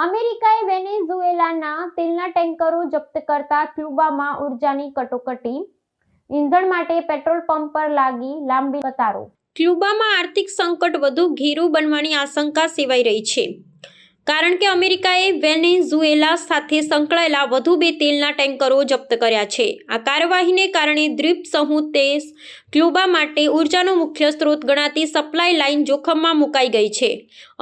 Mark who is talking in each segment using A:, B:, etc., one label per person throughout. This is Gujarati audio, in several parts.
A: અમેરિકાએ વેનેઝુએલાના તેલના ટેન્કરો જપ્ત કરતા ક્યુબામાં ઉર્જાની કટોકટી, ઈંધણ માટે પેટ્રોલ પંપ પર લાગી લાંબી કતારો. ક્યુબામાં આર્થિક સંકટ વધુ ઘેરું બનવાની આશંકા સેવાઈ રહી છે, કારણ કે અમેરિકાએ વેનેઝુએલા સાથે સંકળાયેલા વધુ 2 તેલના ટેન્કરો જપ્ત કર્યા છે. આ કાર્યવાહીને કારણે દ્વીપ સમૂહ દેશ ક્યુબા માટે ઉર્જાનો મુખ્ય સ્ત્રોત ગણાતી સપ્લાય લાઇન જોખમમાં મુકાઈ ગઈ છે.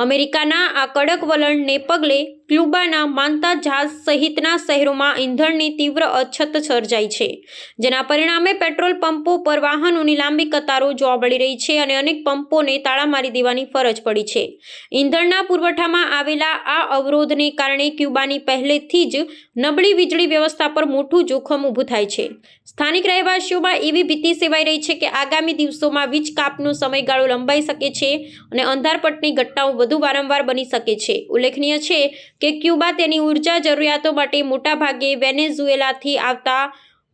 A: અમેરિકાના આ કડક વલણને પગલે ક્યુબાના માન્તા જહાજ સહિતના શહેરોમાં ઈંધણની તીવ્ર અછત સર્જાઈ છે, જેના પરિણામે પેટ્રોલ પંપો પર વાહનોની લાંબી કતારો જોવા મળી રહી છે અને અનેક પંપોને તાળા મારી દેવાની ફરજ પડી છે. ઈંધણના પુરવઠામાં આવેલા આ અવરોધને કારણે ક્યુબાની પહેલેથી જ નબળી વીજળી વ્યવસ્થા પર મોટું જોખમ ઊભું થાય છે. સ્થાનિક રહેવાસીઓમાં એવી ભીતિ સેવાઈ રહી છે કે આગામી દિવસોમાં વીજ કાપનો સમયગાળો લંબાઈ શકે છે અને અંધારપટની ઘટનાઓ વધુ વારંવાર બની શકે છે. ઉલ્લેખનીય છે કે ક્યુબા તેની ઉર્જા જરૂરિયાતો માટે મોટાભાગે વેનેઝુએલાથી આવતા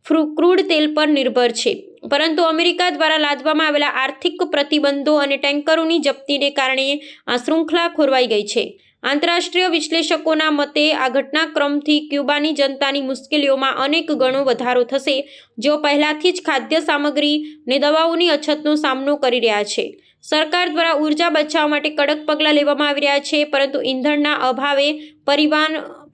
A: ક્રૂડ તેલ પર નિર્ભર છે, પરંતુ અમેરિકા દ્વારા લાદવામાં આવેલા આર્થિક પ્રતિબંધો અને ટેન્કરોની જપ્તીને કારણે આ શૃંખલા ખોરવાઈ ગઈ છે. આંતરરાષ્ટ્રીય વિશ્લેષકોના મતે આ ઘટનાક્રમથી ક્યુબાની જનતાની મુશ્કેલીઓમાં અનેક ગણો વધારો થશે, જેઓ પહેલાથી જ ખાદ્ય સામગ્રી અને દવાઓની અછતનો સામનો કરી રહ્યા છે. સરકાર દ્વારા ઉર્જા બચાવવા માટે કડક પગલાં લેવામાં આવી રહ્યા છે, પરંતુ ઈંધણના અભાવે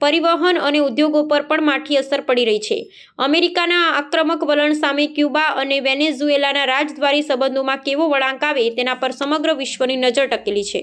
A: પરિવહન અને ઉદ્યોગો પર પણ માઠી અસર પડી રહી છે. અમેરિકાના આક્રમક વલણ સામે ક્યુબા અને વેનેઝુએલાના રાજદ્વારી સંબંધોમાં કેવો વળાંક આવે તેના પર સમગ્ર વિશ્વની નજર ટકેલી છે.